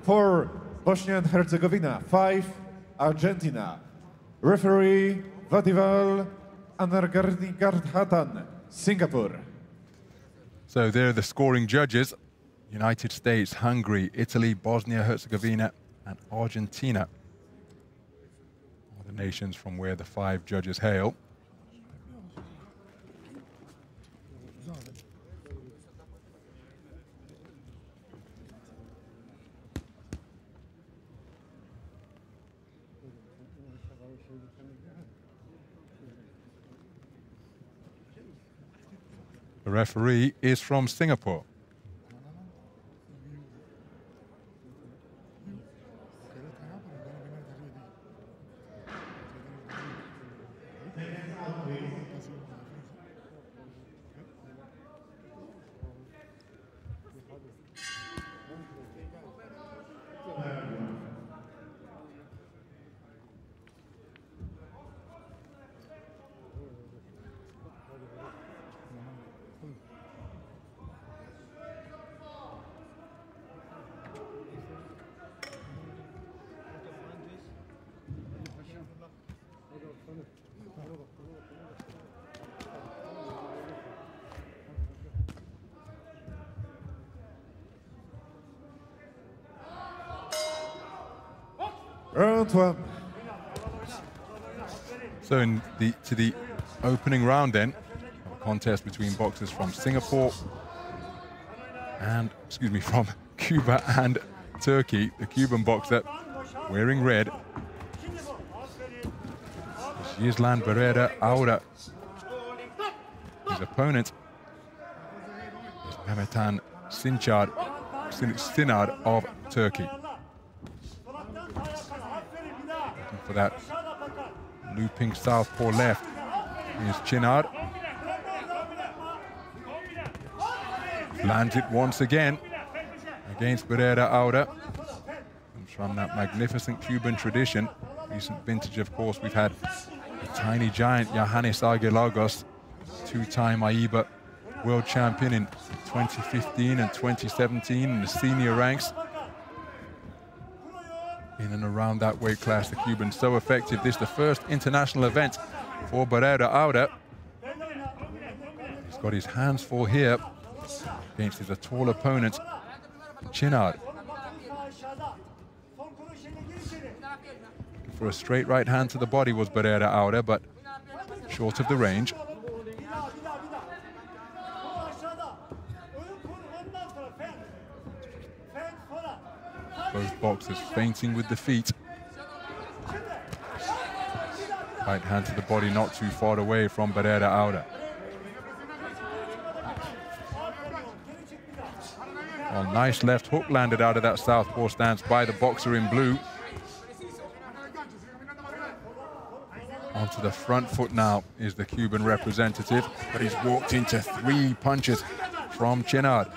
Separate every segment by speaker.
Speaker 1: For Bosnia and Herzegovina, 5, Argentina. Referee Vadival Anargarnigarthatan, Singapore.
Speaker 2: So there are the scoring judges. United States, Hungary, Italy, Bosnia-Herzegovina, and Argentina. All the nations from where the 5 judges hail. The referee is from Singapore.
Speaker 1: Round 1.
Speaker 2: So to the opening round then, a contest between boxers from Singapore and, from Cuba and Turkey. The Cuban boxer wearing red is Yislan Barrera Aura. His opponent is Mehmethan CINAR of Turkey. For that looping southpaw left is CINAR. Lands it once again against Barrera Aura. Comes from that magnificent Cuban tradition. Recent vintage, of course, we've had the tiny giant Johannes Argelagos, 2-time AIBA world champion in 2015 and 2017 in the senior ranks. In and around that weight class, the Cuban's so effective. This is the first international event for Barrera Aura. He's got his hands full here against his tall opponent, CINAR. For a straight right hand to the body was Barrera Aura, but short of the range. Both boxers feinting with the feet. Right hand to the body, not too far away from Barrera Aura. Well, nice left hook landed out of that southpaw stance by the boxer in blue. Onto the front foot now is the Cuban representative, but he's walked into 3 punches from CINAR.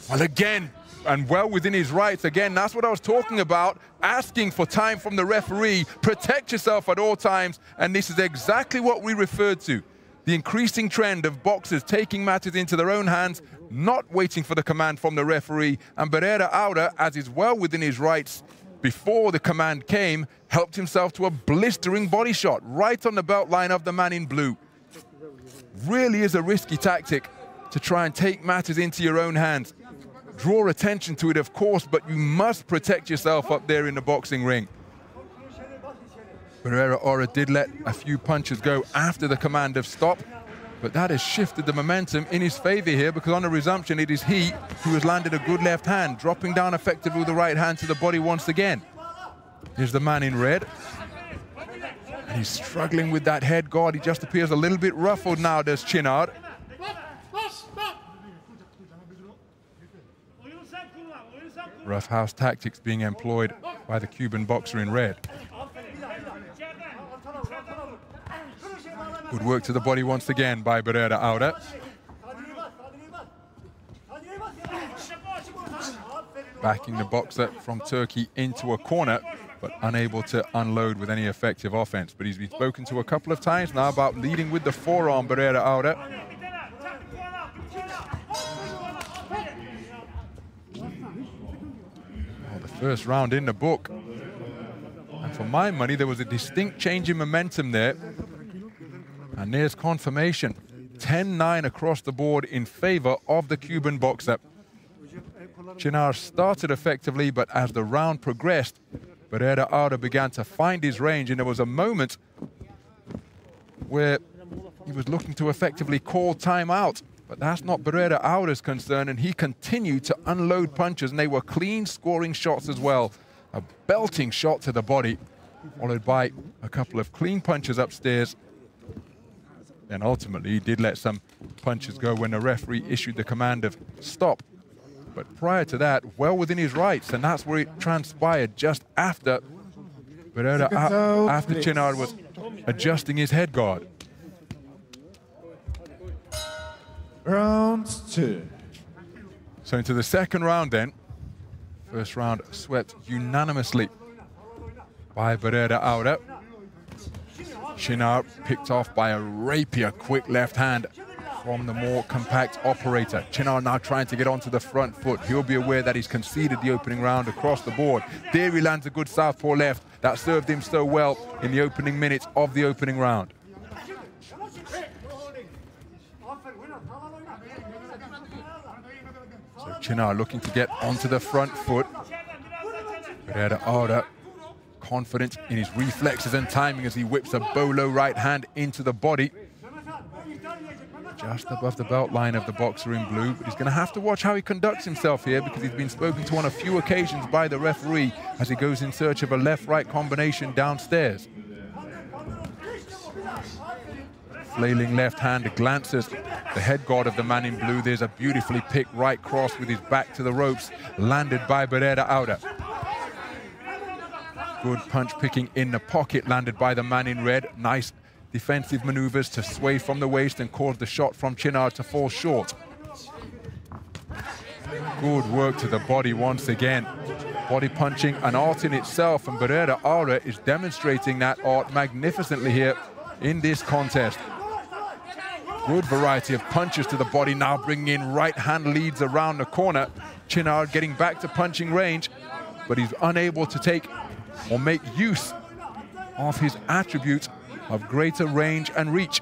Speaker 2: Well, again, and well within his rights. Again, that's what I was talking about, asking for time from the referee. Protect yourself at all times, and this is exactly what we referred to. The increasing trend of boxers taking matters into their own hands, not waiting for the command from the referee. And Barrera Aura, as is well within his rights, before the command came, helped himself to a blistering body shot right on the belt line of the man in blue. Really is a risky tactic to try and take matters into your own hands. Draw attention to it, of course, but you must protect yourself up there in the boxing ring. Barrera Aura did let a few punches go after the command of stop, but that has shifted the momentum in his favor here, because on the resumption, it is he who has landed a good left hand, dropping down effectively with the right hand to the body once again. Here's the man in red. And he's struggling with that head guard. He just appears a little bit ruffled now, does CINAR. Roughhouse tactics being employed by the Cuban boxer in red. Good work to the body once again by Barrera Aura. Backing the boxer from Turkey into a corner, but unable to unload with any effective offense. But he's been spoken to a couple of times now about leading with the forearm, Barrera Aura. the first round in the book. And for my money, there was a distinct change in momentum there. And there's confirmation. 10-9 across the board in favor of the Cuban boxer. CINAR started effectively, but as the round progressed, BARRERA began to find his range, and there was a moment where he was looking to effectively call time out. But that's not BARRERA's concern, and he continued to unload punches, and they were clean scoring shots as well. A belting shot to the body, followed by a couple of clean punches upstairs. And ultimately, he did let some punches go when the referee issued the command of stop. But prior to that, well within his rights, and that's where it transpired just after BARRERA, after CINAR was adjusting his head guard.
Speaker 1: Round 2.
Speaker 2: So into the second round then. First round swept unanimously by BARRERA. CINAR picked off by a rapier quick left hand from the more compact operator. CINAR now trying to get onto the front foot. He'll be aware that he's conceded the opening round across the board. There he lands a good southpaw left that served him so well in the opening minutes of the opening round. So CINAR looking to get onto the front foot. BARRERA confident in his reflexes and timing as he whips a bolo right hand into the body. Just above the belt line of the boxer in blue, but he's going to have to watch how he conducts himself here, because he's been spoken to on a few occasions by the referee as he goes in search of a left-right combination downstairs. Flailing left hand glances the head guard of the man in blue. There's a beautifully picked right cross with his back to the ropes, landed by BARRERA. Good punch picking in the pocket, landed by the man in red. Nice defensive maneuvers to sway from the waist and cause the shot from CINAR to fall short. Good work to the body once again. Body punching, an art in itself, and BARRERA is demonstrating that art magnificently here in this contest. Good variety of punches to the body, now bringing in right hand leads around the corner. CINAR getting back to punching range, but he's unable to take or make use of his attributes of greater range and reach.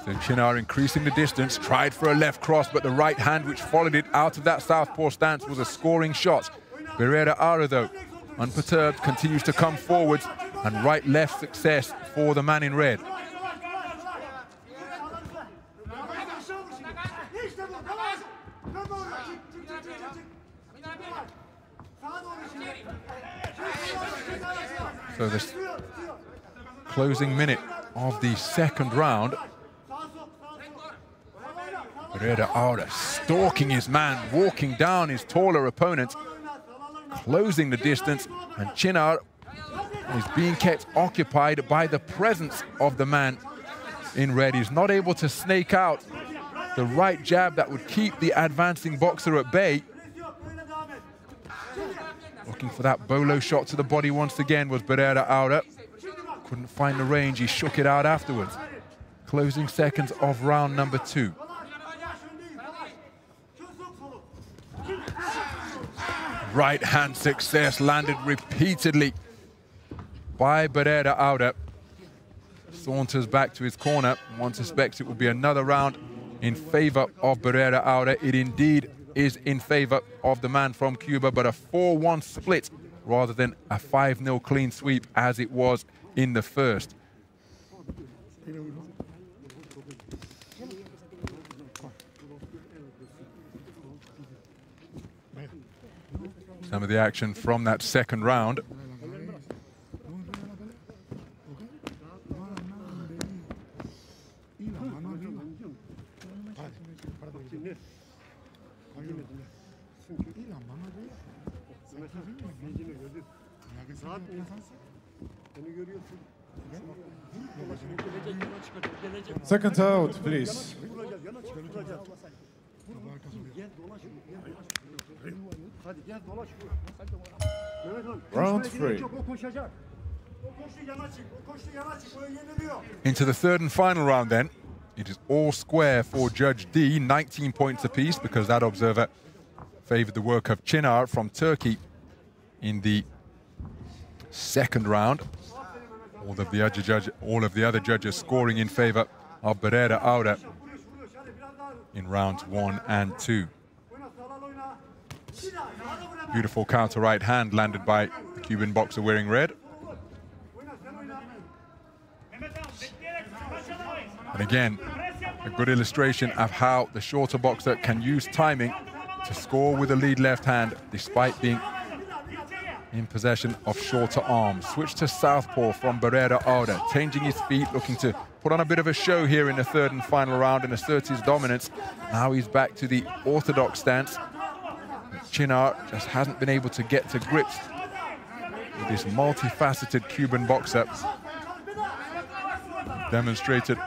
Speaker 2: So CINAR increasing the distance, tried for a left cross, but the right hand which followed it out of that southpaw stance was a scoring shot. BARRERA, though, unperturbed, continues to come forwards, and right-left success for the man in red. So this closing minute of the second round, BARRERA stalking his man, walking down his taller opponent, closing the distance, and CINAR is being kept occupied by the presence of the man in red. He's not able to snake out the right jab that would keep the advancing boxer at bay. Looking for that bolo shot to the body once again was BARRERA. Couldn't find the range, he shook it out afterwards. Closing seconds of round number 2. Right hand success landed repeatedly by BARRERA. Saunters back to his corner. One suspects it will be another round in favor of BARRERA. It indeed is in favor of the man from Cuba, but a 4-1 split rather than a 5-0 clean sweep as it was in the first. Some of the action from that second round.
Speaker 1: Second out, please. Round 3.
Speaker 2: Into the third and final round then. It is all square for Judge D, 19 points apiece, because that observer favored the work of CINAR from Turkey in the second round. All of the other judges scoring in favor of BARRERA Aura in rounds 1 and 2. Beautiful counter right hand landed by the Cuban boxer wearing red. And again, a good illustration of how the shorter boxer can use timing to score with a lead left hand despite being in possession of shorter arms. Switch to southpaw from BARRERA Aura, changing his feet, looking to put on a bit of a show here in the third and final round and assert his dominance. Now he's back to the orthodox stance. CINAR just hasn't been able to get to grips with this multifaceted Cuban boxer. Demonstrated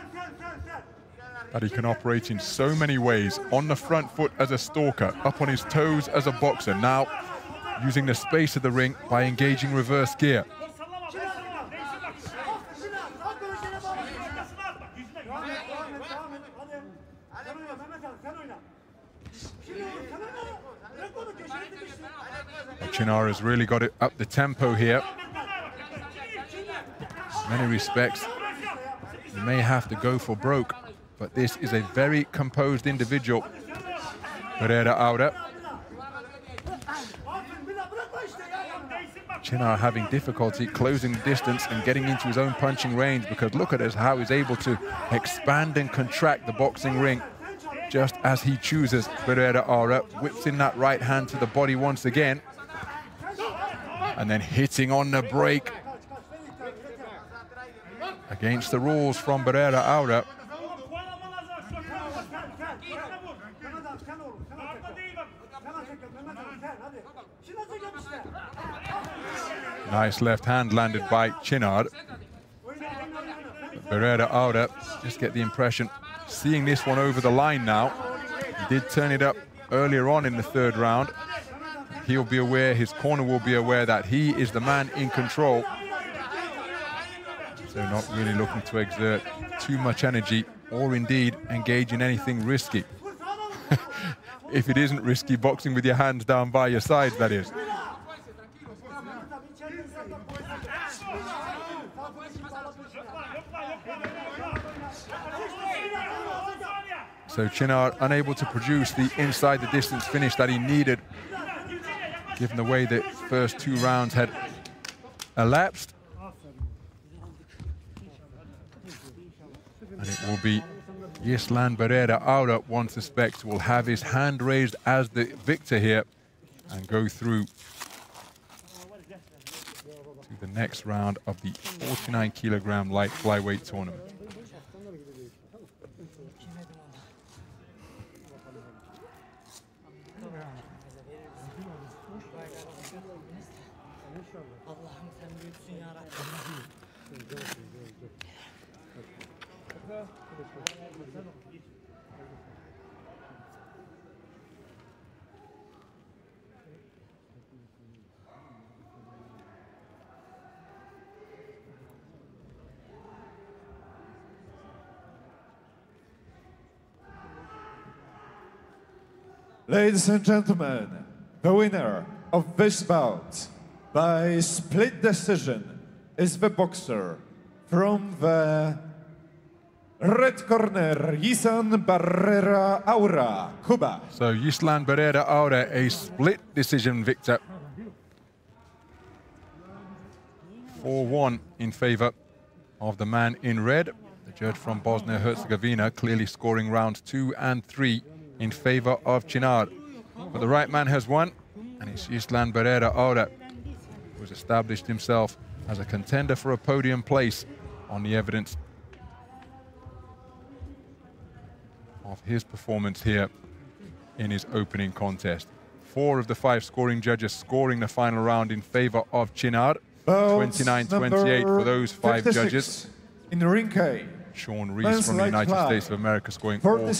Speaker 2: that he can operate in so many ways, on the front foot as a stalker, up on his toes as a boxer, now using the space of the ring by engaging reverse gear. CINAR has really got it up the tempo here. In many respects, he may have to go for broke, but this is a very composed individual, BARRERA Aura. CINAR having difficulty closing distance and getting into his own punching range, because look at how he's able to expand and contract the boxing ring just as he chooses. BARRERA Aura whips in that right hand to the body once again, and then hitting on the break against the rules from BARRERA Aura. Nice left hand landed by CINAR. BARRERA Aura, just get the impression, seeing this one over the line now. He did turn it up earlier on in the third round. He'll be aware, his corner will be aware that he is the man in control. So not really looking to exert too much energy or indeed engage in anything risky. If it isn't risky, boxing with your hands down by your sides, that is. So CINAR unable to produce the inside the distance finish that he needed, given the way the first 2 rounds had elapsed. And it will be Yislan BARRERA Aura, one suspects, will have his hand raised as the victor here and go through to the next round of the 49kg light flyweight tournament.
Speaker 1: Ladies and gentlemen, the winner of this bout by split decision is the boxer from the red corner, Yislan BARRERA Aura, Cuba.
Speaker 2: So Yislan BARRERA Aura, a split decision victor. 4-1 in favor of the man in red. The judge from Bosnia-Herzegovina clearly scoring rounds 2 and 3 in favor of CINAR. But the right man has won, and it's Yislan BARRERA Aura, who has established himself as a contender for a podium place on the evidence of his performance here in his opening contest. 4 of the 5 scoring judges scoring the final round in favor of CINAR. 29-28 for those 5 judges.
Speaker 1: In ring K,
Speaker 2: Sean Rees from the United States of America scoring 4.